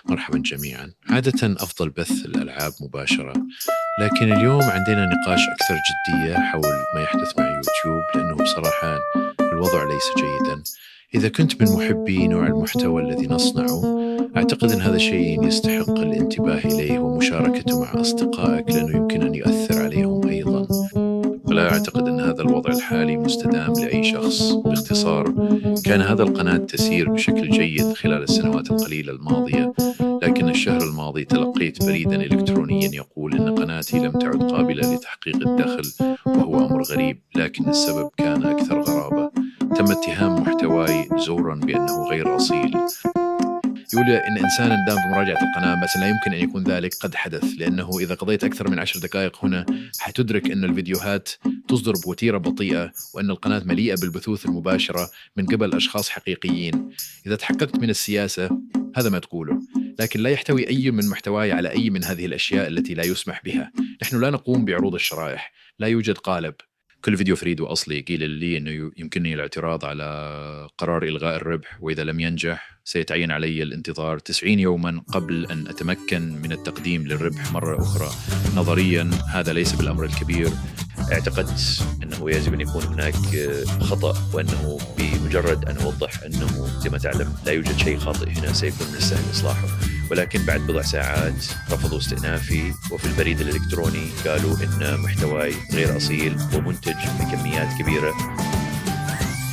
مرحبا جميعا. عادة أفضل بث الألعاب مباشرة، لكن اليوم عندنا نقاش أكثر جدية حول ما يحدث مع يوتيوب، لأنه بصراحة الوضع ليس جيدا. إذا كنت من محبي نوع المحتوى الذي نصنعه، أعتقد أن هذا شيء يستحق الانتباه إليه ومشاركته مع أصدقائك، لأنه يمكن أن يؤثر عليهم أيضا. ولا أعتقد أن هذا الوضع الحالي مستدام لأي شخص. باختصار، كان هذا القناة تسير بشكل جيد خلال السنوات القليلة الماضية، لكن الشهر الماضي تلقيت بريداً إلكترونياً يقول أن قناتي لم تعد قابلة لتحقيق الدخل، وهو أمر غريب، لكن السبب كان أكثر غرابة. تم اتهام محتواي زوراً بأنه غير أصيل. يقول إن إنسانا دام بمراجعة القناة بس لا يمكن أن يكون ذلك قد حدث، لأنه إذا قضيت أكثر من 10 دقائق هنا حتدرك أن الفيديوهات تصدر بوتيرة بطيئة، وأن القناة مليئة بالبثوث المباشرة من قبل أشخاص حقيقيين. إذا تحققت من السياسة، هذا ما تقوله، لكن لا يحتوي أي من محتواي على أي من هذه الأشياء التي لا يسمح بها. نحن لا نقوم بعروض الشرائح، لا يوجد قالب. كل فيديو فريد وأصلي. قيل لي أنه يمكنني الاعتراض على قرار إلغاء الربح، وإذا لم ينجح سيتعين علي الانتظار 90 يوما قبل أن أتمكن من التقديم للربح مرة أخرى. نظريا هذا ليس بالأمر الكبير. اعتقدت أنه يجب أن يكون هناك خطأ، وأنه بمجرد أن أوضح أنه كما تعلم لا يوجد شيء خاطئ هنا سيكون من السهل إصلاحه. ولكن بعد بضع ساعات رفضوا استئنافي، وفي البريد الإلكتروني قالوا إن محتواي غير أصيل ومنتج بكميات كبيرة.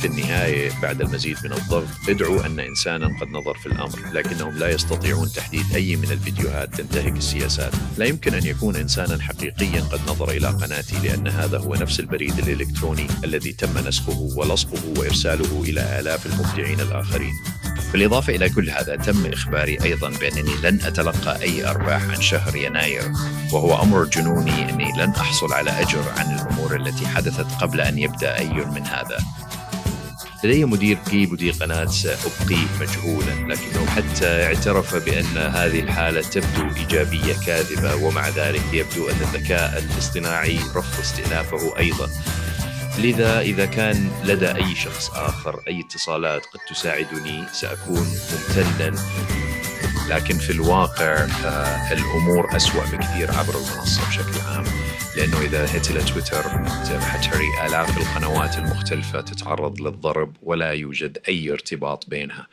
في النهاية بعد المزيد من الضغط ادعوا أن إنسانا قد نظر في الأمر، لكنهم لا يستطيعون تحديد أي من الفيديوهات تنتهك السياسات. لا يمكن أن يكون إنسانا حقيقيا قد نظر إلى قناتي، لأن هذا هو نفس البريد الإلكتروني الذي تم نسخه ولصقه وإرساله إلى آلاف المبدعين الآخرين. بالإضافة إلى كل هذا، تم إخباري أيضا بأنني لن أتلقى أي أرباح عن شهر يناير، وهو أمر جنوني أني لن أحصل على أجر عن الأمور التي حدثت قبل أن يبدأ أي من هذا. لدي مدير قناة سأبقيه مجهولا، لكنه حتى اعترف بأن هذه الحالة تبدو إيجابية كاذبة، ومع ذلك يبدو أن الذكاء الاصطناعي رفض استئنافه أيضا. لذا إذا كان لدى أي شخص آخر أي اتصالات قد تساعدني سأكون ممتنا، لكن في الواقع الأمور أسوأ بكثير عبر المنصة بشكل عام، لأنه إذا هت إلى تويتر حتري آلاف القنوات المختلفة تتعرض للضرب ولا يوجد أي ارتباط بينها.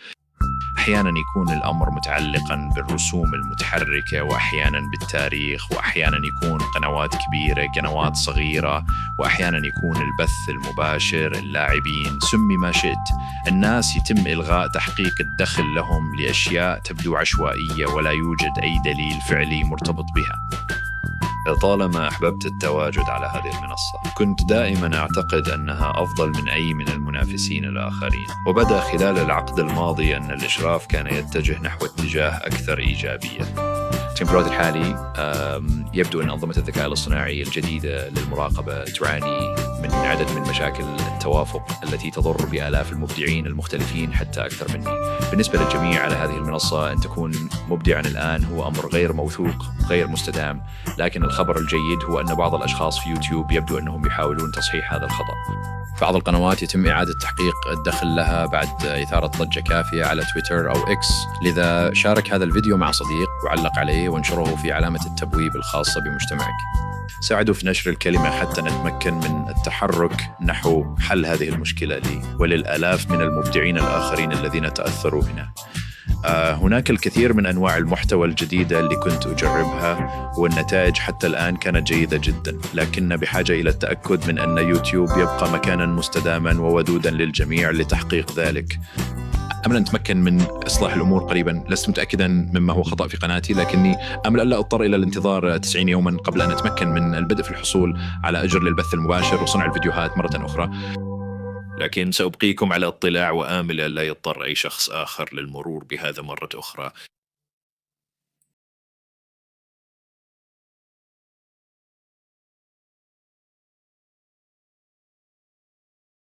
أحيانا يكون الأمر متعلقا بالرسوم المتحركة، وأحيانا بالتاريخ، وأحيانا يكون قنوات كبيرة، قنوات صغيرة، وأحيانا يكون البث المباشر، اللاعبين، سمي ما شئت. الناس يتم إلغاء تحقيق الدخل لهم لأشياء تبدو عشوائية ولا يوجد أي دليل فعلي مرتبط بها. طالما أحببت التواجد على هذه المنصة، كنت دائما أعتقد أنها أفضل من أي من المنافسين الآخرين، وبدأ خلال العقد الماضي أن الإشراف كان يتجه نحو اتجاه أكثر إيجابية. في الوقت الحالي يبدو أن أنظمة الذكاء الاصطناعي الجديدة للمراقبة تعاني من عدد من مشاكل التوافق التي تضر بآلاف المبدعين المختلفين حتى أكثر مني. بالنسبة للجميع على هذه المنصة، أن تكون مبدعا الآن هو أمر غير موثوق، غير مستدام، لكن الخبر الجيد هو أن بعض الأشخاص في يوتيوب يبدو أنهم يحاولون تصحيح هذا الخطأ. بعض القنوات يتم إعادة تحقيق الدخل لها بعد إثارة ضجة كافية على تويتر أو إكس. لذا شارك هذا الفيديو مع صديق وعلق عليه وانشره في علامة التبويب الخاصة بمجتمعك. ساعدوا في نشر الكلمة حتى نتمكن من التحرك نحو حل هذه المشكلة لي وللآلاف من المبدعين الآخرين الذين تأثروا منها. هناك الكثير من أنواع المحتوى الجديدة اللي كنت أجربها، والنتائج حتى الآن كانت جيدة جدا، لكن بحاجة إلى التأكد من أن يوتيوب يبقى مكانا مستداما وودودا للجميع لتحقيق ذلك. أمل أن أتمكن من إصلاح الأمور قريبا. لست متأكدا مما هو خطأ في قناتي، لكني أمل ألا أضطر إلى الانتظار 90 يوما قبل أن أتمكن من البدء في الحصول على أجر للبث المباشر وصنع الفيديوهات مرة أخرى. لكن سأبقيكم على اطلاع، وآمل ألا يضطر أي شخص آخر للمرور بهذا مرة أخرى.